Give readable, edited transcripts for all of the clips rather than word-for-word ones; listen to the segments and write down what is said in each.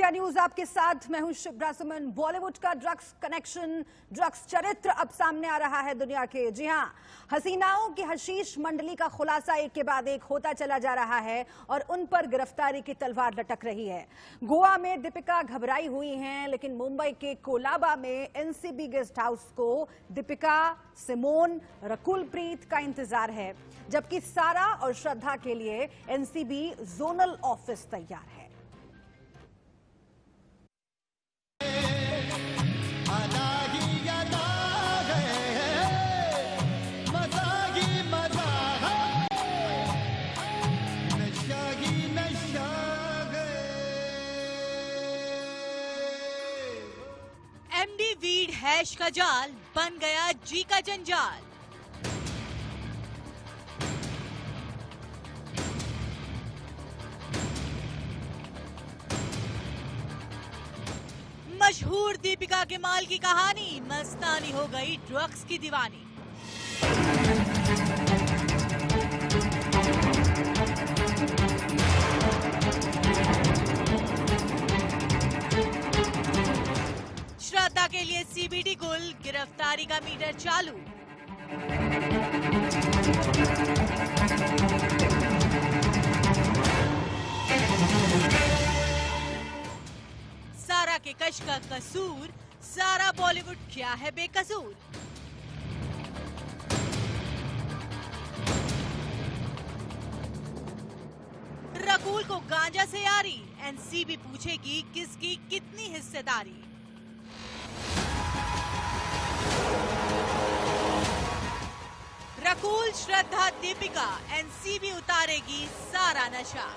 India news आपके साथ मैं हूं शिप्रा सुमन। बॉलीवुड का ड्रग्स कनेक्शन, ड्रग्स चरित्र अब सामने आ रहा है दुनिया के। जी हां, हसीनाओं की हशीश मंडली का खुलासा एक के बाद एक होता चला जा रहा है और उन पर गिरफ्तारी की तलवार लटक रही है। गोवा में दीपिका घबराई हुई हैं, लेकिन मुंबई के कोलाबा में एनसीबी गेस्ट हाउस को दीपिका, सिमोन, रकुलप्रीत का इंतजार है, जबकि सारा और श्रद्धा के लिए एनसीबी जोनल ऑफिस तैयार है। एमडी वीड हैश का जाल बन गया जी का जंजाल। मशहूर दीपिका के माल की कहानी, मस्तानी हो गई ड्रग्स की दीवानी। श्रद्धा के लिए सीबीडी गुल, गिरफ्तारी का मीटर चालू। सारा के कश का कसूर, सारा बॉलीवुड क्या है बेकसूर। रकुल को गांजा से यारी, एनसीबी पूछेगी किसकी कितनी हिस्सेदारी। रकुल, श्रद्धा, दीपिका, एनसीबी उतारेगी सारा नशा।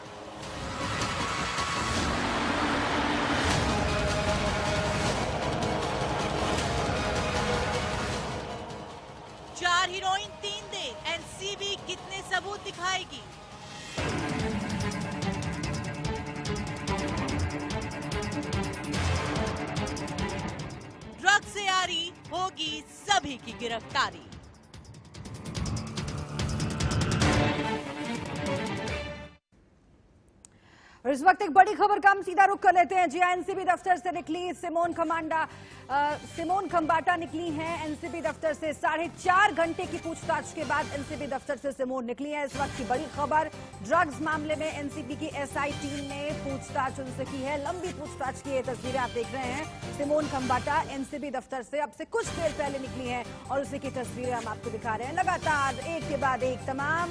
चार हीरोइन 3 दिन, एनसीबी कितने सबूत दिखाएगी। ड्रग्स से यारी, होगी सभी की गिरफ्तारी। और इस वक्त एक बड़ी खबर का हम सीधा रुख कर लेते हैं। जी एनसीबी दफ्तर से निकली सिमोन खंबाटा निकली हैं एनसीबी दफ्तर से। 4.5 घंटे की पूछताछ के बाद एनसीबी दफ्तर से सिमोन निकली है। इस वक्त की बड़ी खबर, ड्रग्स मामले में एनसीबी की एसआई टीम ने पूछताछ उनसे की है, लंबी पूछताछ की। ये तस्वीरें आप देख रहे हैं, सिमोन खंबाटा एनसीबी दफ्तर से अब से कुछ देर पहले निकली है और उसी की तस्वीरें हम आपको दिखा रहे हैं। लगातार एक के बाद एक तमाम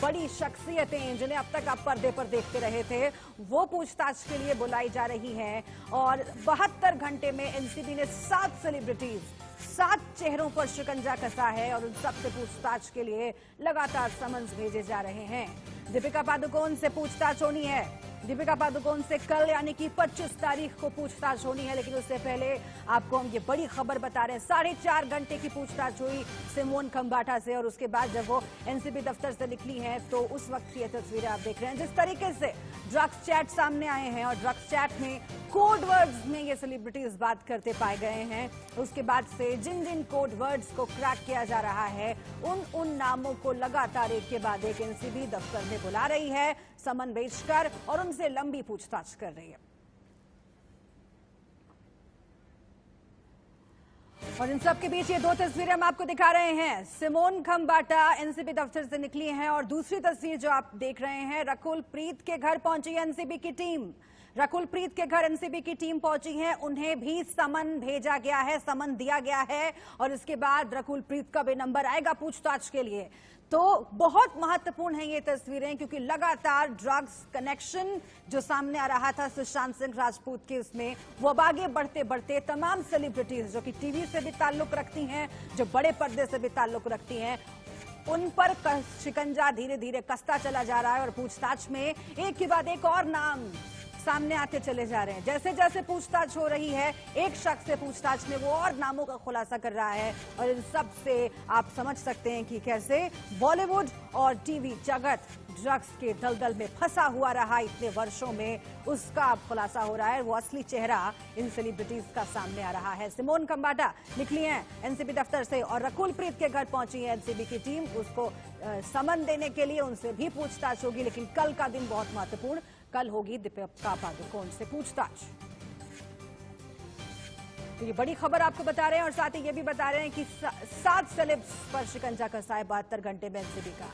बड़ी शख्सियतें जिन्हें अब तक आप पर्दे पर देखते रहे थे, वो पूछताछ के लिए बुलाई जा रही हैं। और 72 घंटे में एनसीबी ने 7 सेलिब्रिटीज, 7 चेहरों पर शिकंजा कसा है और उन सबसे पूछताछ के लिए लगातार समन्स भेजे जा रहे हैं। दीपिका पादुकोण से पूछताछ होनी है। दीपिका पादुकोण से कल यानी कि 25 तारीख को पूछताछ होनी है, लेकिन उससे पहले आपको हम ये बड़ी खबर बता रहे हैं। 4.5 घंटे की पूछताछ हुई सिमोन खंबाटा से और उसके बाद जब वो एनसीबी दफ्तर से निकली हैं तो उस वक्त की ये तस्वीरें आप देख रहे हैं। जिस तरीके से ड्रग्स चैट सामने आए हैं और ड्रग्स चैट में कोड वर्ड्स में ये सेलिब्रिटीज बात करते पाए गए हैं, उसके बाद से जिन जिन कोड वर्ड्स को क्रैक किया जा रहा है उन नामों को लगातार एक के बाद एक एनसीबी दफ्तर में बुला रही है, समन भेजकर, और उनसे लंबी पूछताछ कर रही है। और इन सब के बीच ये 2 तस्वीरें हम आपको दिखा रहे हैं। सिमोन खंबाटा एनसीबी दफ्तर से निकली हैं और दूसरी तस्वीर जो आप देख रहे हैं, रकुलप्रीत के घर पहुंची है एनसीबी की टीम। रकुलप्रीत के घर एनसीबी की टीम पहुंची है, उन्हें भी समन भेजा गया है, समन दिया गया है और इसके बाद रकुलप्रीत का भी नंबर आएगा पूछताछ के लिए। तो बहुत महत्वपूर्ण है ये तस्वीरें, क्योंकि लगातार ड्रग्स कनेक्शन जो सामने आ रहा था सुशांत सिंह राजपूत के, उसमें वो अब आगे बढ़ते बढ़ते तमाम सेलिब्रिटीज जो कि टीवी से भी ताल्लुक रखती हैं, जो बड़े पर्दे से भी ताल्लुक रखती हैं, उन पर शिकंजा धीरे धीरे कसता चला जा रहा है और पूछताछ में एक के बाद एक और नाम सामने आते चले जा रहे हैं। जैसे जैसे पूछताछ हो रही है, एक शख्स से पूछताछ में वो और नामों का खुलासा कर रहा है और इन सब से आप समझ सकते हैं कि कैसे बॉलीवुड और टीवी जगत ड्रग्स के दलदल में फंसा हुआ रहा इतने वर्षों में, उसका अब खुलासा हो रहा है। वो असली चेहरा इन सेलिब्रिटीज का सामने आ रहा है। सिमोन खंबाटा निकली हैं एनसीबी दफ्तर से और रकुलप्रीत के घर पहुंची है एनसीबी की टीम, उसको समन देने के लिए। उनसे भी पूछताछ होगी, लेकिन कल का दिन बहुत महत्वपूर्ण, कल होगी दीपिका पादुकोण से पूछताछ। तो ये बड़ी खबर आपको बता रहे हैं और साथ ही ये भी बता रहे हैं कि 7 सेलेब्स पर शिकंजा कसा है 72 घंटे में एनसीबी का।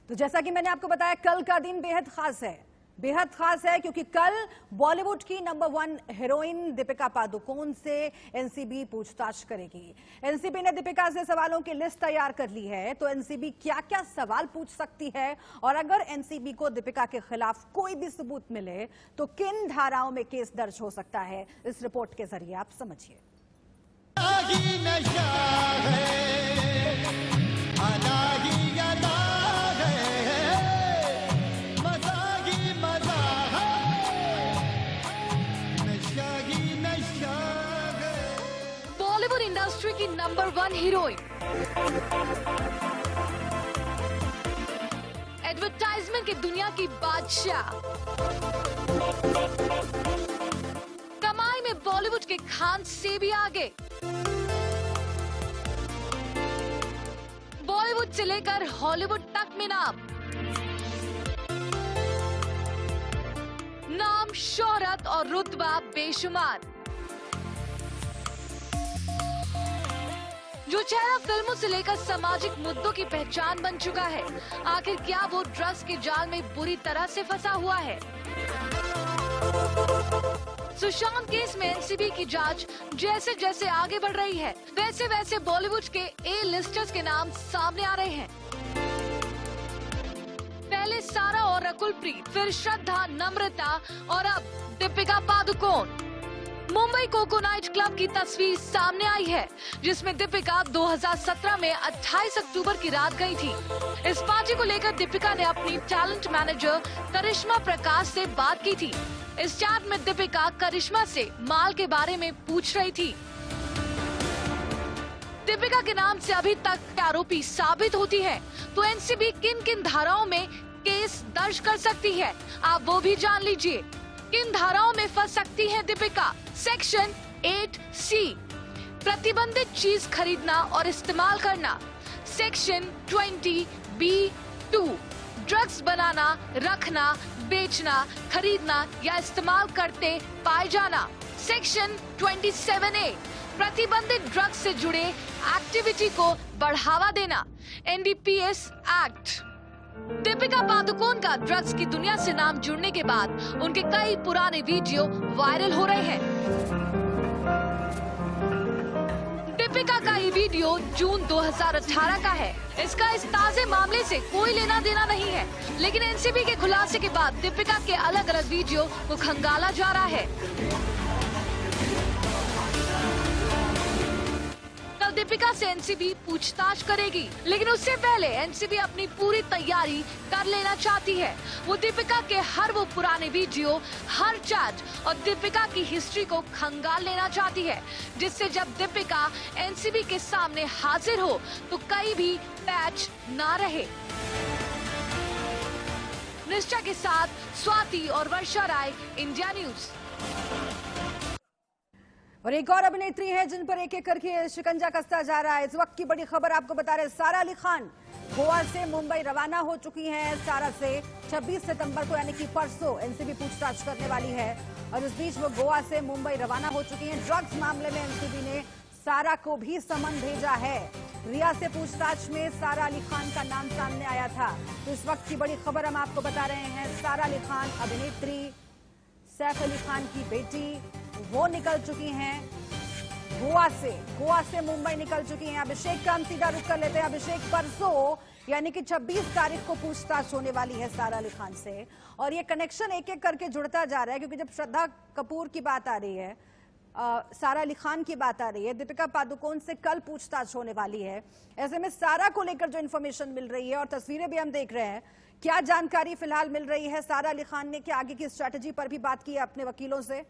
तो जैसा कि मैंने आपको बताया, कल का दिन बेहद खास है क्योंकि कल बॉलीवुड की नंबर 1 हीरोइन दीपिका पादुकोण से एनसीबी पूछताछ करेगी। एनसीबी ने दीपिका से सवालों की लिस्ट तैयार कर ली है। तो एनसीबी क्या क्या सवाल पूछ सकती है और अगर एनसीबी को दीपिका के खिलाफ कोई भी सबूत मिले तो किन धाराओं में केस दर्ज हो सकता है, इस रिपोर्ट के जरिए आप समझिए। बॉलीवुड इंडस्ट्री की नंबर 1 हीरोइन, एडवर्टाइजमेंट की दुनिया की बादशाह, कमाई में बॉलीवुड के खान से भी आगे, बॉलीवुड से लेकर हॉलीवुड तक में नाम, शोहरत और रुतबा बेशुमार, जो चेहरा फिल्मों से लेकर सामाजिक मुद्दों की पहचान बन चुका है। आखिर क्या वो ड्रग्स के जाल में बुरी तरह से फंसा हुआ है? सुशांत केस में एनसीबी की जांच जैसे जैसे आगे बढ़ रही है, वैसे वैसे बॉलीवुड के ए लिस्टर्स के नाम सामने आ रहे हैं। पहले सारा और रकुल प्रीत, फिर श्रद्धा, नम्रता और अब Deepika Padukone. Mumbai Koko night club की तस्वीर सामने आई है, जिसमें दीपिका 2017 में 28 अक्टूबर की रात गई थी। इस पार्टी को लेकर दीपिका ने अपनी टैलेंट मैनेजर करिश्मा प्रकाश से बात की थी। इस चैट में दीपिका करिश्मा से माल के बारे में पूछ रही थी। दीपिका के नाम से अभी तक आरोपी साबित होती है, तो एनसीबी किन किन धाराओं में केस दर्ज कर सकती है, आप वो भी जान लीजिए। किन धाराओं में फंस सकती है दीपिका? सेक्शन 8C, प्रतिबंधित चीज खरीदना और इस्तेमाल करना। सेक्शन 20B2, ड्रग्स बनाना, रखना, बेचना, खरीदना या इस्तेमाल करते पाए जाना। सेक्शन 27A, प्रतिबंधित ड्रग्स से जुड़े एक्टिविटी को बढ़ावा देना। NDPS act. दीपिका पादुकोण का ड्रग्स की दुनिया से नाम जुड़ने के बाद उनके कई पुराने वीडियो वायरल हो रहे हैं। दीपिका का ये वीडियो जून 2018 का है। इसका इस ताजे मामले से कोई लेना देना नहीं है, लेकिन एनसीबी के खुलासे के बाद दीपिका के अलग अलग वीडियो को खंगाला जा रहा है। कल दीपिका से एनसीबी पूछताछ करेगी, लेकिन उससे पहले एनसीबी अपनी पूरी तैयारी कर लेना चाहती है। वो दीपिका के हर वो पुराने वीडियो, हर चैट और दीपिका की हिस्ट्री को खंगाल लेना चाहती है, जिससे जब दीपिका एनसीबी के सामने हाजिर हो तो कहीं भी पैच ना रहे। निष्ठा के साथ स्वाति और वर्षा राय, इंडिया न्यूज। और एक और अभिनेत्री है जिन पर एक एक करके शिकंजा कसता जा रहा है। इस वक्त की बड़ी खबर आपको बता रहे हैं, सारा अली खान गोवा से मुंबई रवाना हो चुकी हैं। सारा से 26 सितंबर को यानी कि परसों एनसीबी पूछताछ करने वाली है और इस बीच वो गोवा से मुंबई रवाना हो चुकी हैं। ड्रग्स मामले में एनसीबी ने सारा को भी समन भेजा है। रिया से पूछताछ में सारा अली खान का नाम सामने आया था। तो इस वक्त की बड़ी खबर हम आपको बता रहे हैं, सारा अली खान अभिनेत्री सैफ अली खान की बेटी, वो निकल चुकी हैं गोवा से मुंबई निकल चुकी हैं। अभिषेक का हम सीधा रुख कर लेते हैं। अभिषेक, परसों यानी कि 26 तारीख को पूछताछ होने वाली है सारा अली खान से, और ये कनेक्शन एक एक करके जुड़ता जा रहा है, क्योंकि जब श्रद्धा कपूर की बात आ रही है, सारा अली खान की बात आ रही है, दीपिका पादुकोण से कल पूछताछ होने वाली है। ऐसे में सारा को लेकर जो इन्फॉर्मेशन मिल रही है और तस्वीरें भी हम देख रहे हैं, क्या जानकारी फिलहाल मिल रही है? सारा अली खान ने क्या आगे की स्ट्रैटेजी पर भी बात की है अपने वकीलों से?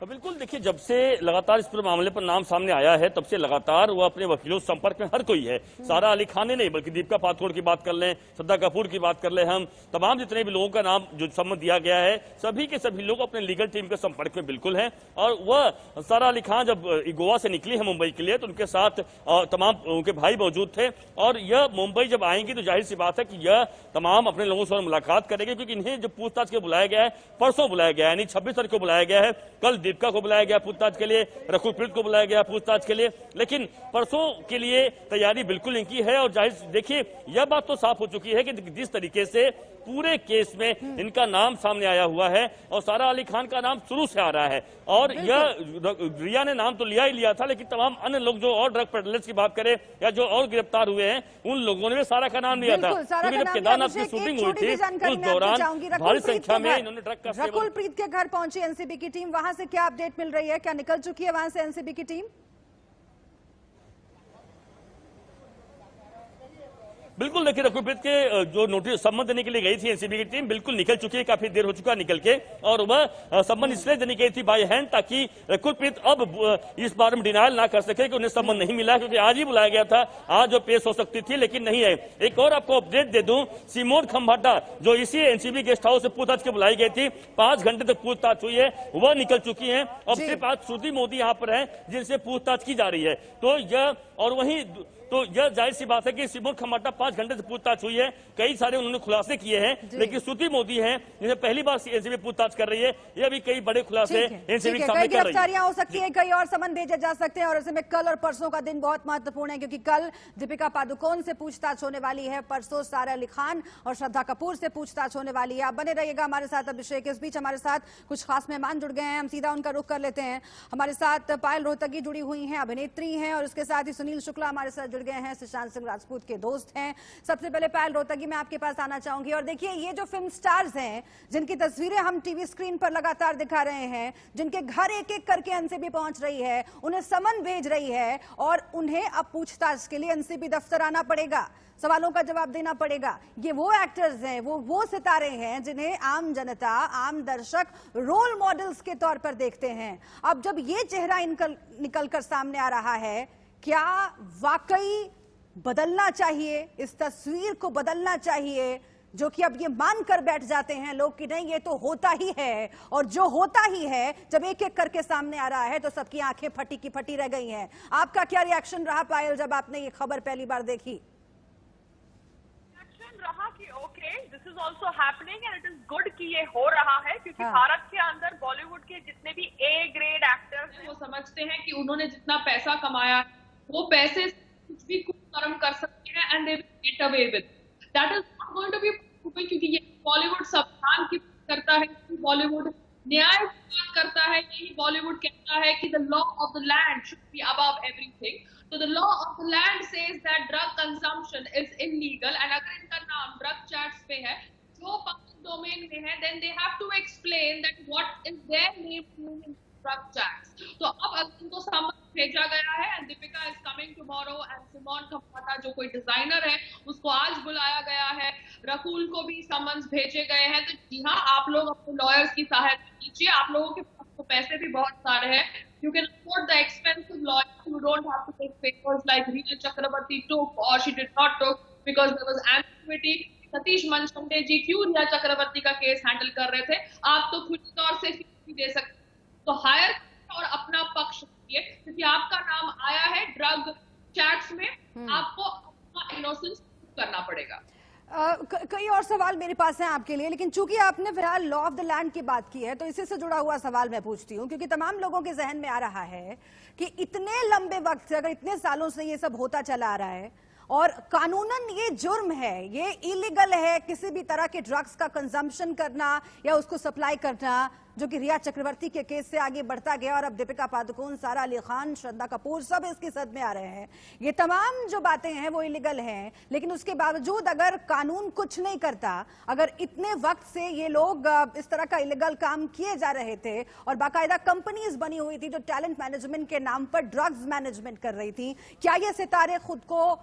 बिल्कुल, देखिए, जब से लगातार इस पूरे मामले पर नाम सामने आया है तब से लगातार वो अपने वकीलों से संपर्क में हर कोई है। सारा अली खान ने नहीं, बल्कि दीपिका पादुकोण की बात कर लें, श्रद्धा कपूर की बात कर लें, हम तमाम जितने भी लोगों का नाम जो सम्मत दिया गया है, सभी के सभी लोग अपने लीगल टीम के संपर्क में बिल्कुल हैं। और वह सारा अली खान जब गोवा से निकली है मुंबई के लिए तो उनके साथ तमाम उनके भाई मौजूद थे। और यह मुंबई जब आएंगी तो जाहिर सी बात है कि यह तमाम अपने लोगों से मुलाकात करेंगे, क्योंकि इन्हें जब पूछताछ के बुलाया गया है, परसों बुलाया गया है, यानी 26 तारीख को बुलाया गया है। कल दीपिका को बुलाया गया पूछताछ के लिए, रकुल प्रीत को बुलाया गया पूछताछ के लिए, लेकिन परसों के लिए तैयारी बिल्कुल इनकी है। और जाहिर देखिए, यह बात तो साफ हो चुकी है कि जिस तरीके से पूरे केस में इनका नाम सामने आया हुआ है और सारा अली खान का नाम शुरू से आ रहा है, और यह रिया ने नाम तो लिया ही लिया था, लेकिन तमाम अन्य लोग जो और ड्रग पेडलर्स की बात करें या जो और गिरफ्तार हुए हैं, उन लोगों ने भी सारा का नाम लिया था। क्योंकि जब केदारनाथ की शूटिंग हुई थी उस दौरान भारी संख्या में इन्होंने ड्रग का सेवन। रकुल प्रीत के घर पहुंची एनसीबी की टीम, वहां से क्या अपडेट मिल रही है? क्या निकल चुकी है वहां से एनसीबी की टीम? बिल्कुल, देखिए, रकुल प्रीत के जो नोटिस सम्मन देने के लिए गई थी एनसीबी की टीम, बिल्कुल निकल चुकी है, काफी देर हो चुका निकल के। और वह सम्मन इसलिए देने गई थी बाय हैंड ताकि रकुल प्रीत अब इस बारे में डिनायल ना कर सके कि उन्हें सम्मन नहीं मिला, क्योंकि आज ही बुलाया गया था, आज जो पेश हो सकती थी, लेकिन नहीं आई। एक और आपको अपडेट दे दूं, सिमोन खंभाटा जो इसी एनसीबी गेस्ट हाउस से पूछताछ के बुलाई गई थी, 5 घंटे तक पूछताछ हुई है, वह निकल चुकी है। अब सिर्फ आज श्रुति मोदी यहाँ पर है जिनसे पूछताछ की जा रही है। तो यह और वहीं तो यह जाहिर सी बात है कि सिमोन खंभाटा 5 घंटे से पूछताछ हुई है, कई सारे उन्होंने खुलासे किए हैं, लेकिन श्रुति मोदी हैं जिन्हें पहली बार एनसीबी पूछताछ कर रही है, यह भी कई बड़े खुलासे एनसीबी के सामने कर रही है। गिरफ्तारियां हो सकती है, कई और समन भेजे जा सकते हैं, और ऐसे में कल और परसों का दिन बहुत महत्वपूर्ण है, क्योंकि कल दीपिका पादुकोण से पूछताछ होने वाली है, परसों सारा अली खान और श्रद्धा कपूर से पूछताछ होने वाली है। आप बने रहिएगा हमारे साथ। अभिषेक, इस बीच हमारे साथ कुछ खास मेहमान जुड़ गए हैं, हम सीधा उनका रुख कर लेते हैं। हमारे साथ पायल रोहतगी जुड़ी हुई हैं, अभिनेत्री हैं, और उसके साथ ही सुनील शुक्ला हमारे साथ जुड़ गए हैं, सुशांत सिंह राजपूत के दोस्त हैं। सबसे पहले पायल रोहतगी, मैं आपके पास आना चाहूंगी। और देखिए, ये जो फिल्म स्टार्स हैं जिनकी तस्वीरें हम टीवी स्क्रीन पर लगातार दिखा रहे हैं, जिनके घर एक एक करके एनसीबी पहुंच रही है, उन्हें समन भेज रही है, और उन्हें अब पूछताछ के लिए एनसीबी दफ्तर आना पड़ेगा, सवालों का जवाब देना पड़ेगा। ये वो एक्टर्स हैं, वो सितारे हैं जिन्हें आम जनता, आम दर्शक रोल मॉडल्स के तौर पर देखते हैं। अब जब ये चेहरा निकल कर सामने आ रहा है, क्या वाकई बदलना चाहिए, इस तस्वीर को बदलना चाहिए, जो कि अब ये मानकर बैठ जाते हैं लोग कि नहीं, ये तो होता ही है। और जो होता ही है, जब एक एक करके सामने आ रहा है तो सबकी आंखें फटी की फटी रह गई हैं। आपका क्या रिएक्शन रहा पायल, जब आपने ये खबर पहली बार देखी? रहा कि okay, this is also happening and it is good कि ये हो रहा है, क्योंकि भारत के अंदर बॉलीवुड के जितने भी ए ग्रेड एक्टर्स हैं, वो समझते हैं कि उन्होंने जितना पैसा कमाया वो पैसे कुछ भी कर्म कर सकते हैं and they will get away with that. Is not going to be proven, क्योंकि ये बॉलीवुड संविधान की बात करता है, बॉलीवुड न्याय की बात करता है, यही बॉलीवुड कहता है कि the law of the land should be above everything. So the law of the land says that drug consumption is illegal, and अगर इनका नाम drug chats पे है, जो public domain में है, then they have to explain that what is their name doing in drug chats. तो अब अगर इनको समन भेजा गया है, and Deepika is coming tomorrow, and Simone Khambatta जो कोई डिजाइनर है उसको आज बुलाया गया है, रकुल को भी समन्स भेजे गए हैं। तो जी हाँ, आप लोग अपने लॉयर्स की सहायता कीजिए, आप लोगों के पास तो पैसे भी बहुत सारे हैं, you can afford the expensive lawyers, you don't have to take papers like Reena Chakrabarti took or she did not took because there was ambiguity. Satish मनचंडे जी क्यों रिया चक्रवर्ती का केस हैंडल कर रहे थे, आप तो खुद तौर से फीस दे सकते, तो हायर और अपना पक्ष रखिए, क्योंकि आपका नाम आया है ड्रग चैट्स में, आपको अपना इनोसेंस करना पड़ेगा। कई और सवाल मेरे पास हैं आपके लिए, लेकिन चूंकि आपने फिलहाल लॉ ऑफ द लैंड की बात की है तो इसी से जुड़ा हुआ सवाल मैं पूछती हूं, क्योंकि तमाम लोगों के जहन में आ रहा है कि इतने लंबे वक्त से, अगर इतने सालों से ये सब होता चला आ रहा है और कानूनन ये जुर्म है, ये इलीगल है किसी भी तरह के ड्रग्स का कंजम्पशन करना या उसको सप्लाई करना, जो कि रिया चक्रवर्ती के केस से आगे बढ़ता गया और अब दीपिका पादुकोण, सारा अली खान, श्रद्धा कपूर सब इसकी सद में आ रहे हैं। ये तमाम जो बातें हैं वो इलीगल हैं, लेकिन उसके बावजूद अगर कानून कुछ नहीं करता, अगर इतने वक्त से ये लोग इस तरह का इलीगल काम किए जा रहे थे और बाकायदा कंपनीज बनी हुई थी जो टैलेंट मैनेजमेंट के नाम पर ड्रग्स मैनेजमेंट कर रही थी, क्या ये सितारे खुद को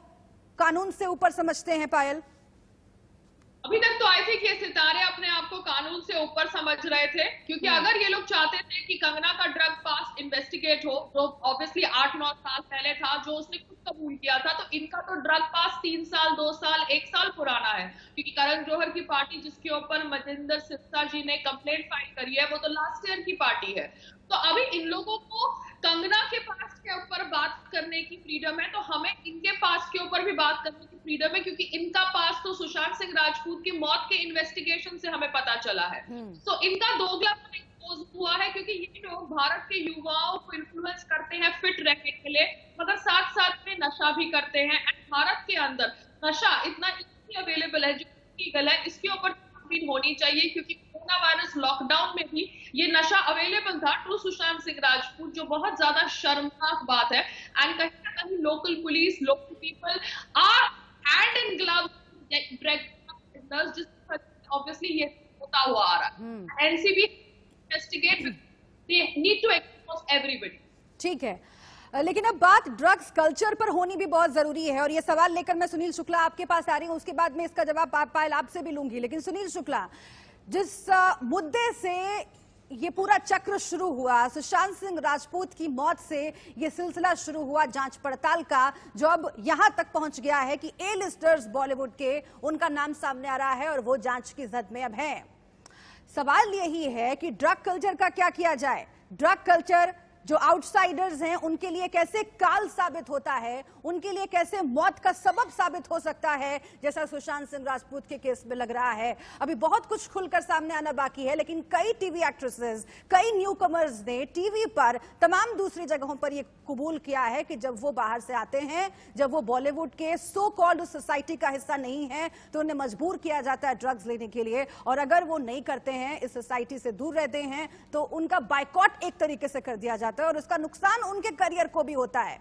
कानून से ऊपर समझते हैं पायल? अभी तक तो आई थिंक ये सितारे अपने आप को कानून से ऊपर समझ रहे थे, क्योंकि अगर ये लोग चाहते थे कि कंगना का ड्रग पास इन्वेस्टिगेट हो, जो ऑब्वियसली 8-9 साल पहले था, जो उसने खुद कबूल किया था, तो इनका तो ड्रग पास 3 साल, 2 साल, 1 साल पुराना है, क्योंकि करण जौहर की पार्टी जिसके ऊपर मजिंदर सिरसा जी ने कंप्लेंट फाइल करी है, वो तो लास्ट ईयर की पार्टी है। तो अभी इन लोगों को कंगना के पास के ऊपर बात करने की फ्रीडम है, तो हमें इनके पास के ऊपर भी बात करने की फ्रीडम है, क्योंकि इनका पास तो सुशांत सिंह राजपूत की मौत के इन्वेस्टिगेशन से हमें पता चला है। तो इनका दोगलापन एक्सपोज हुआ है, क्योंकि ये लोग भारत के युवाओं को इन्फ्लुएंस करते हैं फिट रहने के लिए, मगर साथ साथ में नशा भी करते हैं। एंड भारत के अंदर नशा इतना इजीली अवेलेबल है, जो लीगल है, इसके ऊर होनी चाहिए, क्योंकि कोरोना वायरस लॉकडाउन में भी ये नशा अवेलेबल था टू सुशांत सिंह राजपूत, जो बहुत ज्यादा शर्मनाक बात है। एंड कहीं ना कहीं local police, local people are hand in gloves, जिस ऑब्वियसली ये होता हुआ आ रहा है। NCB investigate, they need to expose everybody. ठीक है, लेकिन अब बात ड्रग्स कल्चर पर होनी भी बहुत जरूरी है, और ये सवाल लेकर मैं सुनील शुक्ला आपके पास आ रही हूं, उसके बाद मैं इसका जवाब पायल आपसे भी लूंगी। लेकिन सुनील शुक्ला, जिस मुद्दे से ये पूरा चक्र शुरू हुआ, सुशांत सिंह राजपूत की मौत से ये सिलसिला शुरू हुआ जांच पड़ताल का, जो अब यहां तक पहुंच गया है कि ए लिस्टर्स बॉलीवुड के उनका नाम सामने आ रहा है और वो जांच की जद में अब है। सवाल यही है कि ड्रग कल्चर का क्या किया जाए। ड्रग कल्चर जो आउटसाइडर्स हैं उनके लिए कैसे काल साबित होता है, उनके लिए कैसे मौत का सबब साबित हो सकता है, जैसा सुशांत सिंह राजपूत के केस में लग रहा है। अभी बहुत कुछ खुलकर सामने आना बाकी है, लेकिन कई टीवी एक्ट्रेसेस, कई न्यू कमर्स ने टीवी पर, तमाम दूसरी जगहों पर यह कबूल किया है कि जब वो बाहर से आते हैं, जब वो बॉलीवुड के सो कॉल्ड सोसाइटी का हिस्सा नहीं है, तो उन्हें मजबूर किया जाता है ड्रग्स लेने के लिए, और अगर वो नहीं करते हैं, इस सोसाइटी से दूर रहते हैं, तो उनका बायकॉट एक तरीके से कर दिया जाता है और उसका नुकसान उनके करियर को भी होता है।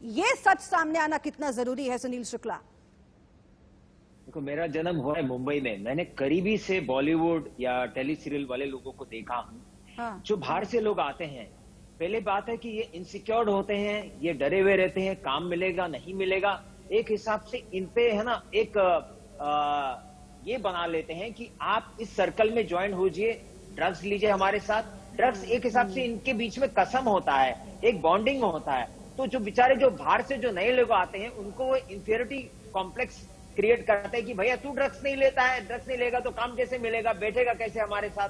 ये सच सामने आना कितना जरूरी है सुनील शुक्ला? देखो, मेरा जन्म हुआ है मुंबई में, मैंने करीबी से बॉलीवुड या टेली सीरियल वाले लोगों को देखा हूं। हाँ। जो बाहर से लोग आते हैं, पहले बात है कि ये इनसिक्योर्ड होते हैं, ये डरे हुए रहते हैं, काम मिलेगा नहीं मिलेगा। एक हिसाब से इन पे है ना एक ये बना लेते हैं कि आप इस सर्कल में ज्वाइन होजिए, ड्रग्स लीजिए हमारे साथ। ड्रग्स एक हिसाब से इनके बीच में कसम होता है, एक बॉन्डिंग होता है। तो जो बेचारे जो बाहर से जो नए लोग आते हैं, उनको वो इंफीरियरिटी कॉम्प्लेक्स क्रिएट करता है कि भैया तू ड्रग्स नहीं लेता है, ड्रग्स नहीं लेगा तो काम कैसे मिलेगा, बैठेगा कैसे हमारे साथ।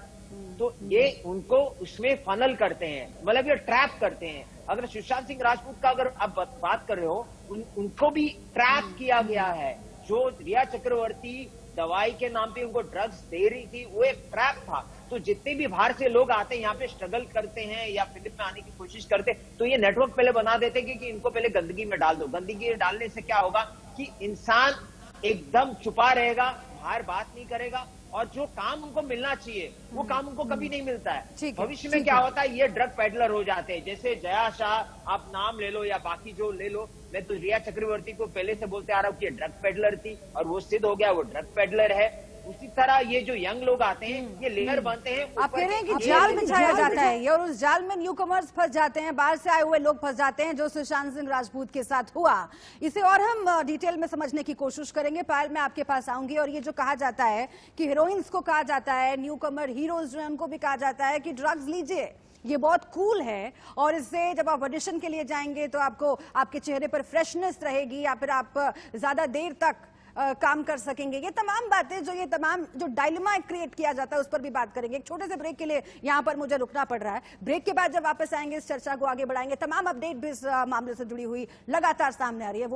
तो ये उनको उसमें फनल करते हैं, मतलब ये ट्रैप करते हैं। अगर सुशांत सिंह राजपूत का अगर आप बात कर रहे हो, उनको भी ट्रैप किया गया है। जो रिया चक्रवर्ती दवाई के नाम पे उनको ड्रग्स दे रही थी, वो एक ट्रैप था। तो जितने भी बाहर से लोग आते हैं, यहाँ पे स्ट्रगल करते हैं या फिल्म में आने की कोशिश करते हैं, तो ये नेटवर्क पहले बना देते हैं कि इनको पहले गंदगी में डाल दो। गंदगी डालने से क्या होगा कि इंसान एकदम छुपा रहेगा, बाहर बात नहीं करेगा, और जो काम उनको मिलना चाहिए वो काम उनको कभी नहीं मिलता है। भविष्य में क्या होता है, ये ड्रग पेडलर हो जाते हैं। जैसे जया शाह, आप नाम ले लो या बाकी जो ले लो, मैं तो रिया चक्रवर्ती को पहले से बोलते आ रहा हूँ कि ये ड्रग पेडलर थी और वो सिद्ध हो गया वो ड्रग पेडलर है। उसी तरह ये जो यंग लोग आते हैं, ये लेयर बनते हैं। आप कह रहे हैं कि जाल बिछाया जाता है ये, और उस जाल में न्यू कमर्स फंस जाते हैं, बाहर से आए हुए लोग फंस जाते हैं, जो सुशांत सिंह राजपूत के साथ हुआ। इसे और हम डिटेल में समझने की कोशिश करेंगे। पायल, मैं आपके पास आऊंगी, और ये जो कहा जाता है कि हीरोइंस को कहा जाता है, न्यू कमर हीरोज जो है उनको भी कहा जाता है कि ड्रग्स लीजिए, ये बहुत कूल है, और इससे जब आप ऑडिशन के लिए जाएंगे तो आपको आपके चेहरे पर फ्रेशनेस रहेगी, या फिर आप ज्यादा देर तक काम कर सकेंगे। ये तमाम बातें, जो ये तमाम जो डायलेमा क्रिएट किया जाता है, उस पर भी बात करेंगे। एक छोटे से ब्रेक के लिए यहां पर मुझे रुकना पड़ रहा है। ब्रेक के बाद जब वापस आएंगे, इस चर्चा को आगे बढ़ाएंगे। तमाम अपडेट भी इस मामले से जुड़ी हुई लगातार सामने आ रही है।